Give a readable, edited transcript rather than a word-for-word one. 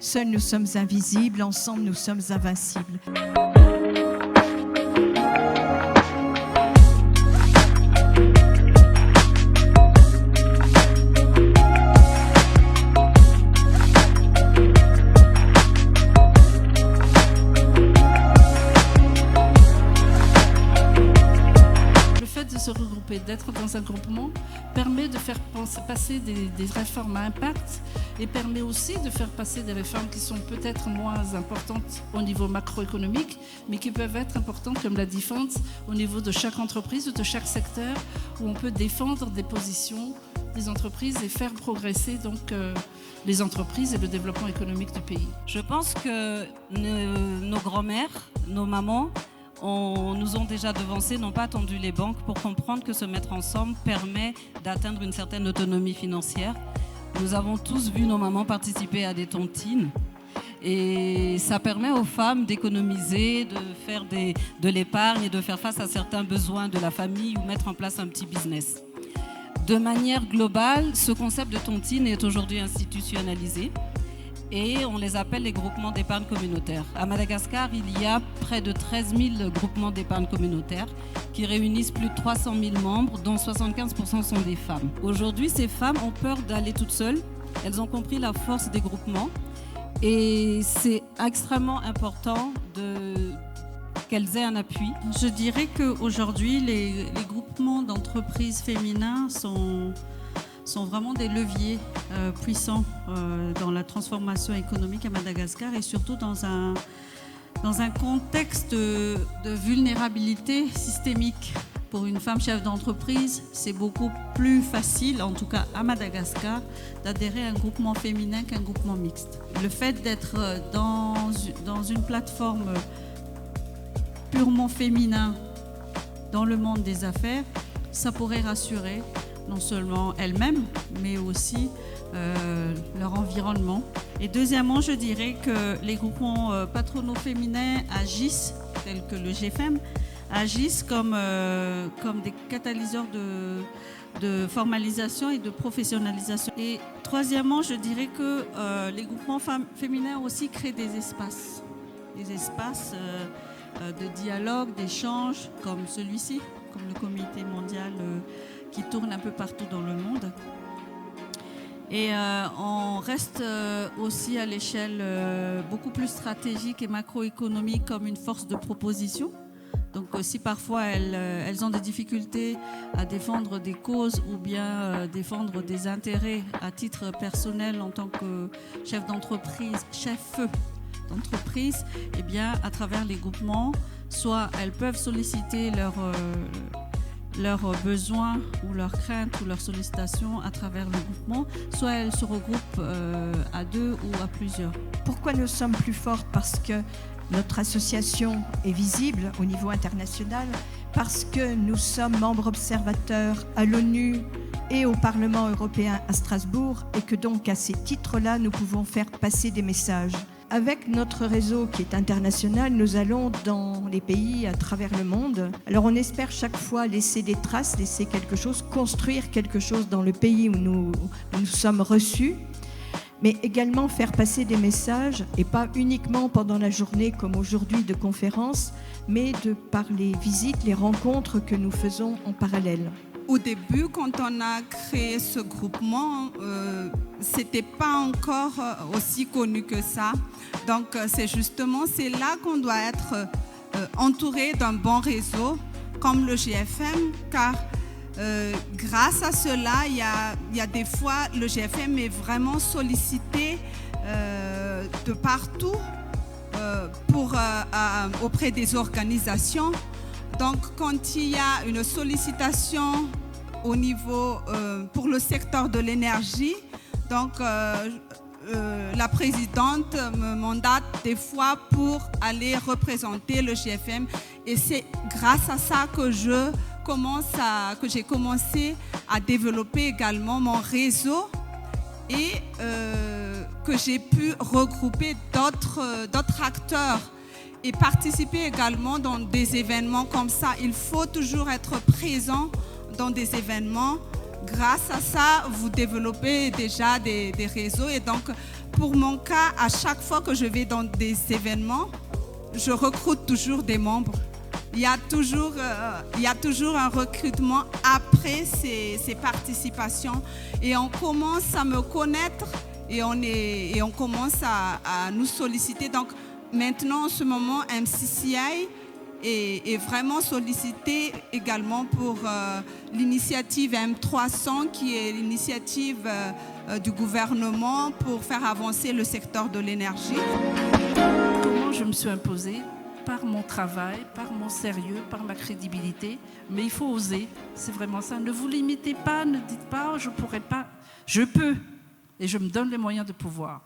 Seuls nous sommes invisibles, ensemble nous sommes invincibles. Se regrouper, d'être dans un groupement permet de faire passer des réformes à impact et permet aussi de faire passer des réformes qui sont peut-être moins importantes au niveau macroéconomique, mais qui peuvent être importantes comme la défense au niveau de chaque entreprise ou de chaque secteur, où on peut défendre des positions des entreprises et faire progresser donc les entreprises et le développement économique du pays. Je pense que nos grands-mères, nos mamans, nous ont déjà devancés, n'ont pas attendu les banques pour comprendre que se mettre ensemble permet d'atteindre une certaine autonomie financière. Nous avons tous vu nos mamans participer à des tontines et ça permet aux femmes d'économiser, de faire de l'épargne et de faire face à certains besoins de la famille ou mettre en place un petit business. De manière globale, ce concept de tontine est aujourd'hui institutionnalisé. Et on les appelle les groupements d'épargne communautaire. À Madagascar, il y a près de 13 000 groupements d'épargne communautaire qui réunissent plus de 300 000 membres, dont 75% sont des femmes. Aujourd'hui, ces femmes ont peur d'aller toutes seules. Elles ont compris la force des groupements et c'est extrêmement important qu'elles aient un appui. Je dirais qu'aujourd'hui, les groupements d'entreprises féminins sont vraiment des leviers puissants dans la transformation économique à Madagascar et surtout dans un contexte de vulnérabilité systémique. Pour une femme chef d'entreprise, c'est beaucoup plus facile, en tout cas à Madagascar, d'adhérer à un groupement féminin qu'un groupement mixte. Le fait d'être dans une plateforme purement féminin dans le monde des affaires, ça pourrait rassurer non seulement elles-mêmes, mais aussi leur environnement. Et deuxièmement, je dirais que les groupements patronaux féminins agissent, tels que le GFM, agissent comme des catalyseurs de formalisation et de professionnalisation. Et troisièmement, je dirais que les groupements féminins aussi créent des espaces de dialogue, d'échange, comme celui-ci, comme le Comité mondial qui tourne un peu partout dans le monde. Et on reste aussi à l'échelle beaucoup plus stratégique et macroéconomique comme une force de proposition. Donc si parfois elles ont des difficultés à défendre des causes ou bien défendre des intérêts à titre personnel en tant que chef d'entreprise, chef d'entreprise, eh bien à travers les groupements, soit elles peuvent solliciter leurs besoins ou leurs craintes ou leurs sollicitations à travers le groupement, soit elles se regroupent à deux ou à plusieurs. Pourquoi nous sommes plus fortes? Parce que notre association est visible au niveau international, parce que nous sommes membres observateurs à l'ONU et au Parlement européen à Strasbourg, et que donc à ces titres-là, nous pouvons faire passer des messages. Avec notre réseau qui est international, nous allons dans les pays à travers le monde. Alors on espère chaque fois laisser des traces, laisser quelque chose, construire quelque chose dans le pays où nous sommes reçus, mais également faire passer des messages, et pas uniquement pendant la journée comme aujourd'hui de conférences, mais par les visites, les rencontres que nous faisons en parallèle. Au début, quand on a créé ce groupement, c'était pas encore aussi connu que ça. Donc c'est là qu'on doit être entouré d'un bon réseau comme le GFM, car grâce à cela, il y a des fois, le GFM est vraiment sollicité de partout auprès des organisations. Donc, quand il y a une sollicitation au niveau pour le secteur de l'énergie, donc la présidente me mandate des fois pour aller représenter le GFM, et c'est grâce à ça que j'ai commencé à développer également mon réseau et que j'ai pu regrouper d'autres acteurs et participer également dans des événements comme ça. Il faut toujours être présent dans des événements. Grâce à ça, vous développez déjà des réseaux, et donc pour mon cas, à chaque fois que je vais dans des événements, je recrute toujours des membres. Il y a toujours un recrutement après ces participations et on commence à me connaître et on commence à nous solliciter. Donc maintenant, en ce moment, MCCI est vraiment sollicité également pour l'initiative M300 qui est l'initiative du gouvernement pour faire avancer le secteur de l'énergie. Comment je me suis imposée? Par mon travail, par mon sérieux, par ma crédibilité. Mais il faut oser, c'est vraiment ça. Ne vous limitez pas, ne dites pas « je ne pourrai pas ». Je peux et je me donne les moyens de pouvoir.